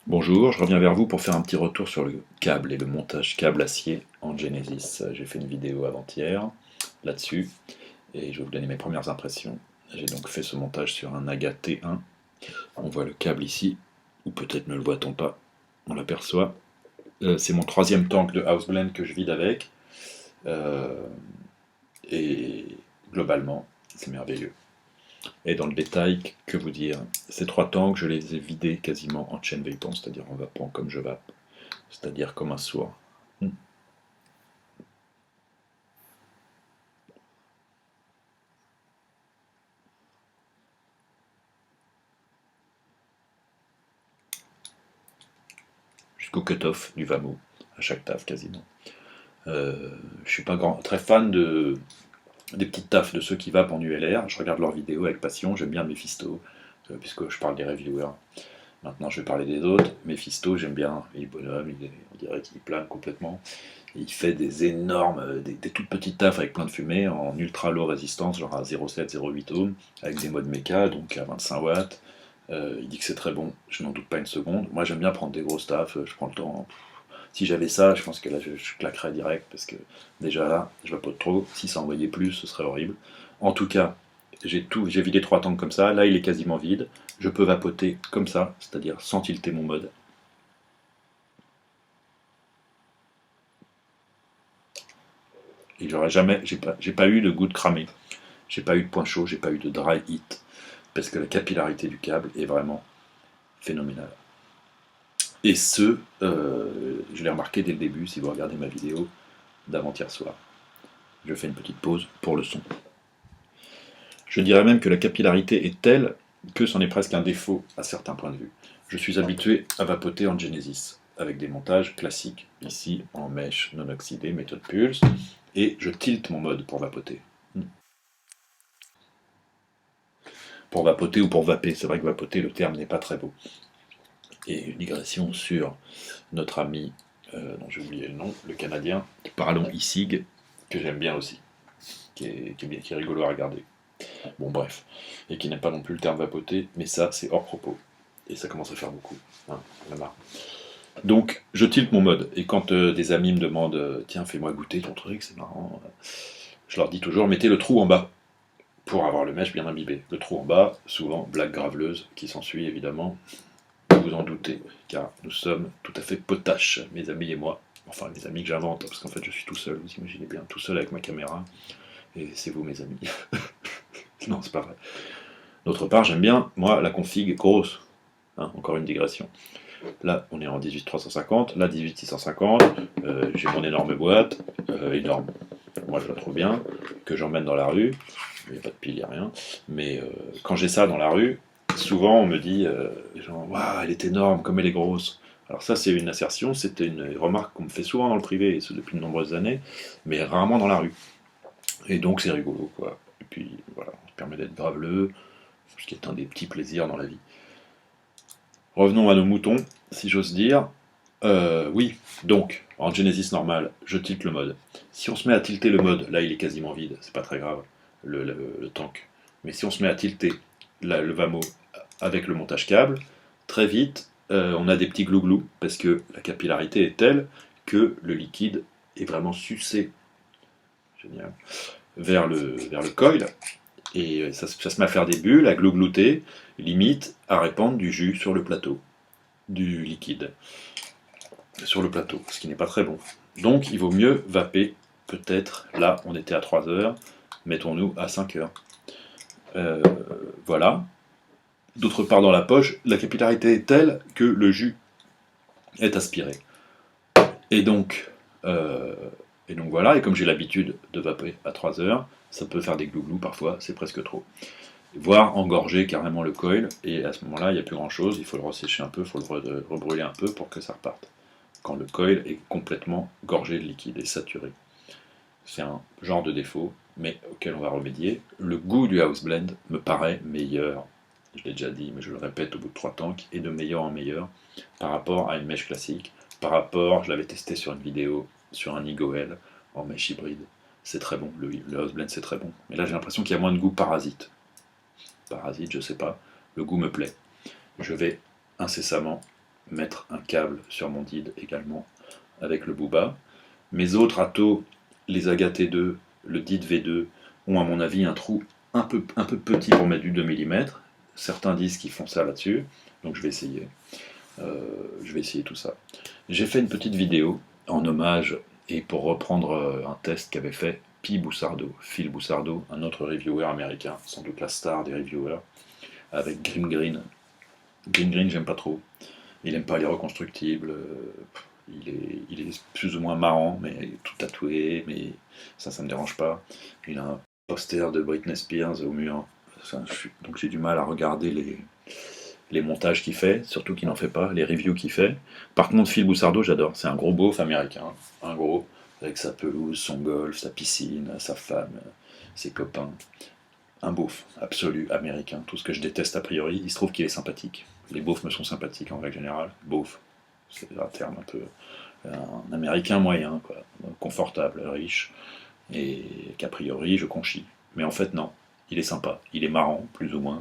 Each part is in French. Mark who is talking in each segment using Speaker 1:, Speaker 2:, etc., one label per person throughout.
Speaker 1: Bonjour, je reviens vers vous pour faire un petit retour sur le câble et le montage câble acier en Genesis. J'ai fait une vidéo avant-hier là-dessus et je vais vous donner mes premières impressions. J'ai donc fait ce montage sur un AGA T1. On voit le câble ici, ou peut-être ne le voit-on pas, on l'aperçoit. C'est mon troisième tank de Houseblend que je vide avec. Euh, et globalement, c'est merveilleux. Et dans le détail, que vous dire? Ces trois tanks, je les ai vidés quasiment en chain vapor, c'est-à-dire en vapant comme je vape, c'est-à-dire comme un sourd. Jusqu'au cut-off du Vamo, à chaque taf quasiment. Je suis pas très fan des petites tafs de ceux qui vapent en ULR. Je regarde leurs vidéos avec passion, j'aime bien Mephisto, puisque je parle des reviewers. Maintenant je vais parler des autres. Mephisto, j'aime bien, il est bonhomme, on dirait qu'il plane complètement. Il fait des énormes, des toutes petites tafs avec plein de fumée en ultra low résistance, genre à 0,7, 0,8 ohms, avec des modes méca, donc à 25 watts. Il dit que c'est très bon, je n'en doute pas une seconde. Moi j'aime bien prendre des grosses tafs, je prends le temps. Si j'avais ça, je pense que là je claquerais direct parce que déjà là, je vapote trop. Si ça envoyait plus, ce serait horrible. En tout cas, j'ai vidé trois tanks comme ça. Là, il est quasiment vide. Je peux vapoter comme ça, c'est-à-dire sans tilter mon mode. Et j'aurais jamais, j'ai pas eu de goutte cramée. J'ai pas eu de point chaud, j'ai pas eu de dry heat parce que la capillarité du câble est vraiment phénoménale. Et je l'ai remarqué dès le début si vous regardez ma vidéo d'avant-hier soir. Je fais une petite pause pour le son. Je dirais même que la capillarité est telle que c'en est presque un défaut à certains points de vue. Je suis habitué à vapoter en Genesis, avec des montages classiques, ici en mèche non oxydée, méthode Pulse, et je tilte mon mode pour vapoter. Pour vapoter ou pour vaper, c'est vrai que vapoter, le terme n'est pas très beau. Et une digression sur notre ami, dont j'ai oublié le nom, le Canadien, Parlons Isig, que j'aime bien aussi, qui est rigolo à regarder. Bon, bref. Et qui n'aime pas non plus le terme vapoter, mais ça, c'est hors propos. Et ça commence à faire beaucoup. Hein, j'en ai marre. Donc, je tilte mon mode. Et quand des amis me demandent tiens, fais-moi goûter ton truc, c'est marrant, je leur dis toujours mettez le trou en bas pour avoir le mèche bien imbibé. Le trou en bas, souvent, blague graveleuse qui s'ensuit évidemment, vous en doutez, car nous sommes tout à fait potaches, mes amis et moi. Enfin, les amis que j'invente, parce qu'en fait, je suis tout seul, vous imaginez bien, tout seul avec ma caméra. Et c'est vous, mes amis. Non, c'est pas vrai. D'autre part, j'aime bien, moi, la config grosse. Hein, encore une digression. Là, on est en 18350, là 18650, j'ai mon énorme boîte, énorme, moi je la trouve bien, que j'emmène dans la rue, il n'y a pas de pile, il n'y a rien, mais quand j'ai ça dans la rue, souvent on me dit, genre, waouh, elle est énorme, comme elle est grosse. Alors ça c'est une assertion, c'était une remarque qu'on me fait souvent dans le privé, et ce depuis de nombreuses années, mais rarement dans la rue. Et donc c'est rigolo, quoi. Et puis voilà, ça permet d'être graveleux, ce qui est un des petits plaisirs dans la vie. Revenons à nos moutons, si j'ose dire. Oui, donc, en Genesis normal, je tilte le mode. Si on se met à tilter le mode, là il est quasiment vide, c'est pas très grave, le tank. Mais si on se met à tilter le Vamo avec le montage câble, très vite, on a des petits glouglous, parce que la capillarité est telle que le liquide est vraiment sucé, génial, vers le coil, et ça se met à faire des bulles, à glouglouter, limite à répandre du jus sur le plateau, du liquide sur le plateau, ce qui n'est pas très bon. Donc il vaut mieux vaper, peut-être, là on était à 3 heures, mettons-nous à 5 heures. Euh, voilà. D'autre part dans la poche, la capillarité est telle que le jus est aspiré. Et donc, euh, et donc voilà, et comme j'ai l'habitude de vaper à 3 heures, ça peut faire des glouglous parfois, c'est presque trop. Voire engorger carrément le coil, et à ce moment-là, il n'y a plus grand-chose, il faut le ressécher un peu, il faut le rebrûler un peu pour que ça reparte. Quand le coil est complètement gorgé de liquide et saturé. C'est un genre de défaut, mais auquel on va remédier. Le goût du house blend me paraît meilleur, je l'ai déjà dit, mais je le répète au bout de 3 tanks, et de meilleur en meilleur par rapport à une mèche classique, par rapport, je l'avais testé sur une vidéo, sur un Eagle en mèche hybride. C'est très bon, le house blend c'est très bon. Mais là j'ai l'impression qu'il y a moins de goût parasite. Parasite, je sais pas, le goût me plaît. Je vais incessamment mettre un câble sur mon DID également avec le Booba. Mes autres Atos, les Aga T2, le DID V2, ont à mon avis un trou un peu petit pour mettre du 2 mm. Certains disent qu'ils font ça là-dessus, donc je vais essayer. Je vais essayer tout ça. J'ai fait une petite vidéo en hommage et pour reprendre un test qu'avait fait Phil Boussardo, un autre reviewer américain, sans doute la star des reviewers, avec Grim Green. Grim Green, j'aime pas trop. Il aime pas les reconstructibles. Il est plus ou moins marrant, mais tout tatoué, mais ça me dérange pas. Il a un poster de Britney Spears au mur. Donc j'ai du mal à regarder les montages qu'il fait, surtout qu'il n'en fait pas, les reviews qu'il fait. Par contre, Phil Boussardo, j'adore. C'est un gros beauf américain. Un gros, avec sa pelouse, son golf, sa piscine, sa femme, ses copains. Un beauf absolu américain. Tout ce que je déteste a priori. Il se trouve qu'il est sympathique. Les beaufs me sont sympathiques en règle générale. Beauf, c'est un terme un peu. Un américain moyen, quoi. Confortable, riche, et qu'a priori je conchis. Mais en fait, non. Il est sympa. Il est marrant, plus ou moins.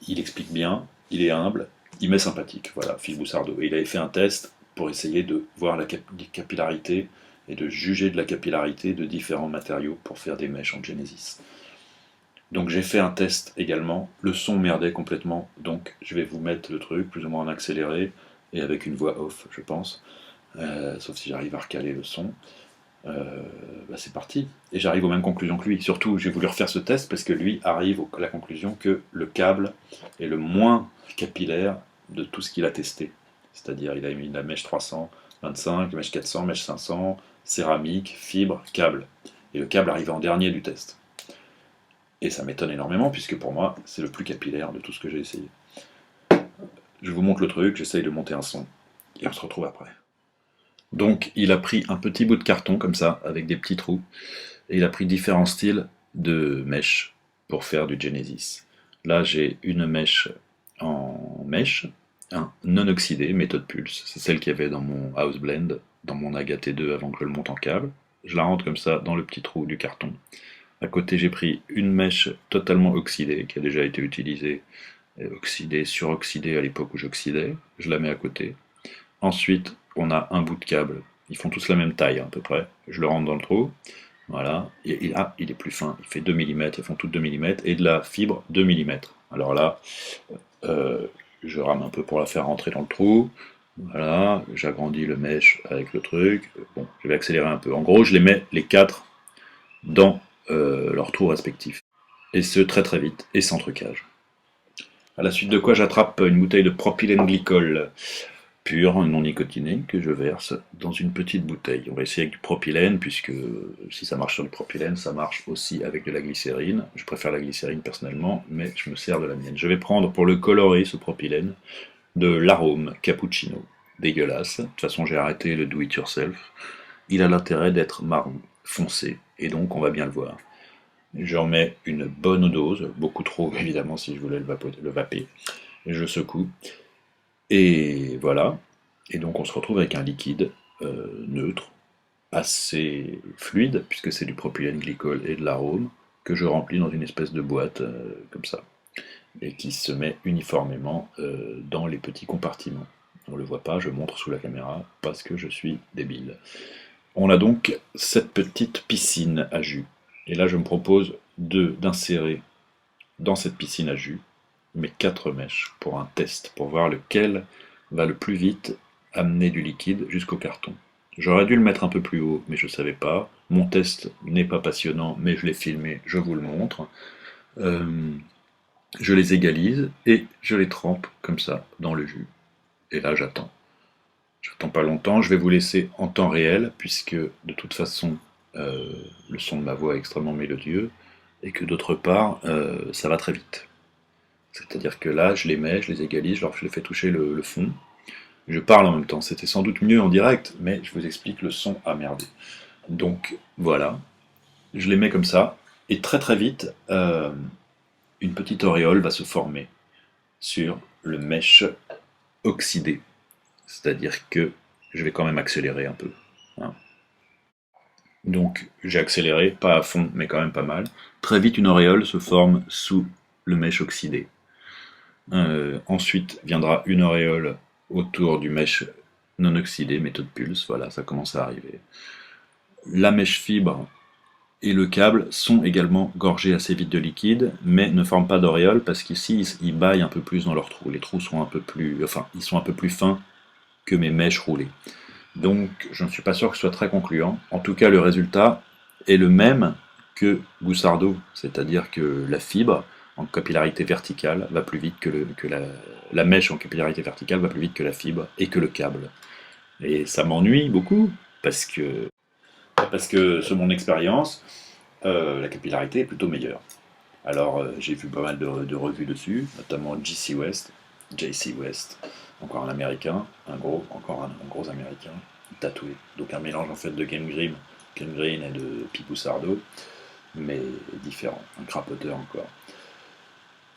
Speaker 1: Il explique bien. Il est humble. Il m'est sympathique. Voilà, Phil Boussardo. Et il avait fait un test pour essayer de voir la capillarité et de juger de la capillarité de différents matériaux pour faire des mèches en Genesis. Donc j'ai fait un test également, le son merdait complètement, donc je vais vous mettre le truc plus ou moins en accéléré et avec une voix off je pense, sauf si j'arrive à recaler le son. C'est parti, et j'arrive aux mêmes conclusions que lui. Surtout j'ai voulu refaire ce test parce que lui arrive à la conclusion que le câble est le moins capillaire de tout ce qu'il a testé. C'est-à-dire il a mis la mèche 325, la mèche 400, mèche 500, céramique, fibre, câble. Et le câble arrive en dernier du test. Et ça m'étonne énormément, puisque pour moi, c'est le plus capillaire de tout ce que j'ai essayé. Je vous montre le truc, j'essaye de monter un son, et on se retrouve après. Donc, il a pris un petit bout de carton, comme ça, avec des petits trous, et il a pris différents styles de mèches pour faire du Genesis. Là, j'ai une mèche en mèche, un non oxydé, méthode pulse, c'est celle qu'il y avait dans mon House Blend, dans mon Aga T2 avant que je le monte en câble. Je la rentre comme ça dans le petit trou du carton. À côté, j'ai pris une mèche totalement oxydée, qui a déjà été utilisée, oxydée, suroxydée à l'époque où j'oxydais. Je la mets à côté. Ensuite, on a un bout de câble. Ils font tous la même taille, à peu près. Je le rentre dans le trou. Voilà. Et il est plus fin. Il fait 2 mm. Ils font toutes 2 mm. Et de la fibre 2 mm. Alors là, je rame un peu pour la faire rentrer dans le trou. Voilà. J'agrandis le mèche avec le truc. Bon, je vais accélérer un peu. En gros, je les mets les 4 dans leurs trous respectifs. Et ce, très très vite, et sans trucage. À la suite de quoi, j'attrape une bouteille de propylène glycol pur, non nicotiné, que je verse dans une petite bouteille. On va essayer avec du propylène, puisque si ça marche sur du propylène, ça marche aussi avec de la glycérine. Je préfère la glycérine personnellement, mais je me sers de la mienne. Je vais prendre, pour le colorer, ce propylène, de l'arôme cappuccino. Dégueulasse. De toute façon, j'ai arrêté le do-it-yourself. Il a l'intérêt d'être marron, foncé, et donc on va bien le voir. J'en mets une bonne dose, beaucoup trop évidemment si je voulais le vaper. Je secoue, et voilà. Et donc on se retrouve avec un liquide neutre, assez fluide, puisque c'est du propylène glycol et de l'arôme, que je remplis dans une espèce de boîte, comme ça, et qui se met uniformément dans les petits compartiments. On ne le voit pas, je montre sous la caméra, parce que je suis débile. On a donc cette petite piscine à jus. Et là, je me propose d'insérer dans cette piscine à jus mes 4 mèches pour un test, pour voir lequel va le plus vite amener du liquide jusqu'au carton. J'aurais dû le mettre un peu plus haut, mais je ne savais pas. Mon test n'est pas passionnant, mais je l'ai filmé, je vous le montre. Je les égalise et je les trempe comme ça dans le jus. Et là, j'attends. J'attends pas longtemps, je vais vous laisser en temps réel, puisque de toute façon, le son de ma voix est extrêmement mélodieux, et que d'autre part, ça va très vite. C'est-à-dire que là, je les mets, je les égalise, je les fais toucher le fond. Je parle en même temps, c'était sans doute mieux en direct, mais je vous explique, le son a merdé. Donc voilà, je les mets comme ça, et très très vite, une petite auréole va se former sur le mèche oxydé. C'est-à-dire que je vais quand même accélérer un peu. Hein. Donc j'ai accéléré, pas à fond, mais quand même pas mal. Très vite, une auréole se forme sous le mèche oxydé. Ensuite viendra une auréole autour du mèche non oxydé, méthode Pulse, voilà, ça commence à arriver. La mèche fibre et le câble sont également gorgés assez vite de liquide, mais ne forment pas d'auréole parce qu'ici ils baillent un peu plus dans leurs trous. Les trous sont un peu plus, enfin, ils sont un peu plus fins que mes mèches roulées. Donc je ne suis pas sûr que ce soit très concluant. En tout cas, le résultat est le même que Goussardo, c'est-à-dire que la fibre en capillarité verticale va plus vite que la mèche en capillarité verticale va plus vite que la fibre et que le câble. Et ça m'ennuie beaucoup parce que selon mon expérience, la capillarité est plutôt meilleure. Alors j'ai vu pas mal de revues dessus, notamment JC West, encore un américain, encore un gros américain, tatoué. Donc un mélange en fait de Game Green et de Pipou Sardo, mais différent, un crapoteur encore.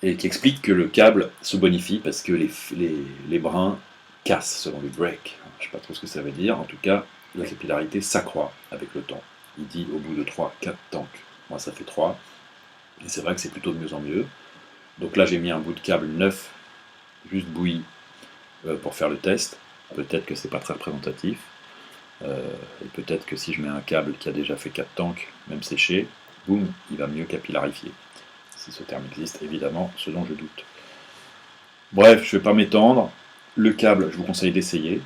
Speaker 1: Et qui explique que le câble se bonifie parce que les brins cassent selon les breaks. Je ne sais pas trop ce que ça veut dire, en tout cas, la capillarité s'accroît avec le temps. Il dit au bout de 3-4 tanks. Moi ça fait 3, et c'est vrai que c'est plutôt de mieux en mieux. Donc là j'ai mis un bout de câble neuf, juste bouilli, pour faire le test. Peut-être que c'est pas très représentatif. Et peut-être que si je mets un câble qui a déjà fait 4 tanks, même séché, boum, il va mieux capillarifier. Si ce terme existe, évidemment, ce dont je doute. Bref, je ne vais pas m'étendre. Le câble, je vous conseille d'essayer.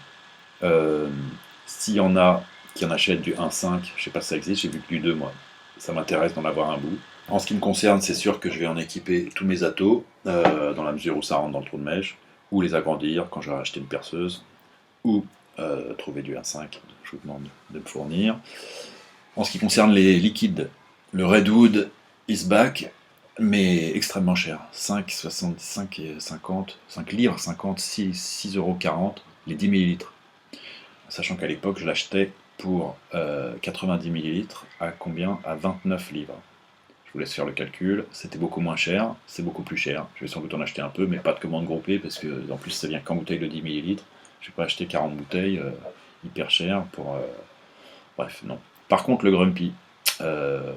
Speaker 1: Euh, S'il y en a qui en achètent du 1.5, je ne sais pas si ça existe, j'ai vu que du 2 moi. Ça m'intéresse d'en avoir un bout. En ce qui me concerne, c'est sûr que je vais en équiper tous mes atos, dans la mesure où ça rentre dans le trou de mèche, ou les agrandir quand j'aurai acheté une perceuse, ou trouver du 1.5, je vous demande de me fournir. En ce qui concerne les liquides, le Redwood is back, mais extrêmement cher. 5,75 et 50, 5 livres 50, 6,40 € les 10 millilitres. Sachant qu'à l'époque, je l'achetais pour 90 millilitres à combien? À 29 livres. Je vous laisse faire le calcul. C'était beaucoup moins cher, c'est beaucoup plus cher. Je vais sans doute en acheter un peu, mais pas de commande groupée, parce que en plus ça vient qu'en bouteille de 10 millilitres. Je vais pas acheter 40 bouteilles hyper chères pour. Bref, non. Par contre, le Grumpy, euh,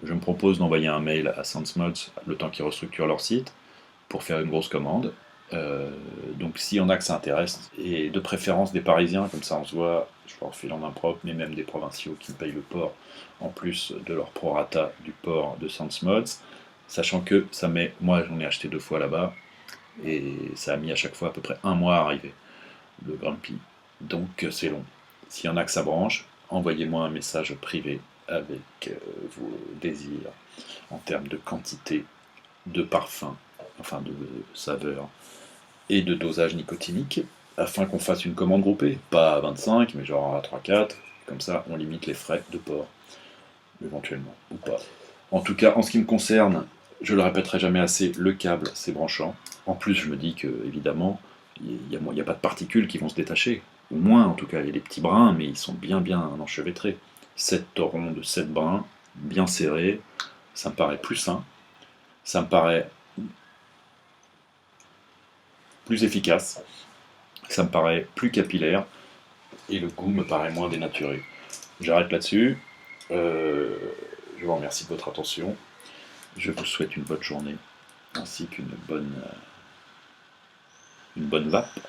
Speaker 1: je me propose d'envoyer un mail à SenseMods le temps qu'ils restructurent leur site pour faire une grosse commande. Donc s'il y en a que ça intéresse, et de préférence des Parisiens, comme ça on se voit, je leur file en main propre, mais même des provinciaux qui me payent le port, en plus de leur prorata du port de SenseMods, sachant que ça met, moi j'en ai acheté 2 fois là-bas, et ça a mis à chaque fois à peu près 1 mois à arriver, le Grumpy. Donc c'est long. S'il y en a que ça branche, envoyez-moi un message privé avec vos désirs en termes de quantité, de parfum, enfin de saveur et de dosage nicotinique, afin qu'on fasse une commande groupée. Pas à 25, mais genre à 3-4, comme ça on limite les frais de port, éventuellement, ou pas. En tout cas, en ce qui me concerne, je le répéterai jamais assez, le câble c'est branchant. En plus, je me dis que, évidemment, il n'y a pas de particules qui vont se détacher. Au moins, en tout cas, il y a des petits brins, mais ils sont bien enchevêtrés. 7 torons de 7 brins, bien serrés, ça me paraît plus sain, ça me paraît plus efficace, ça me paraît plus capillaire, et le goût me paraît moins dénaturé. J'arrête là-dessus. Je vous remercie de votre attention. Je vous souhaite une bonne journée, ainsi qu'une bonne vape.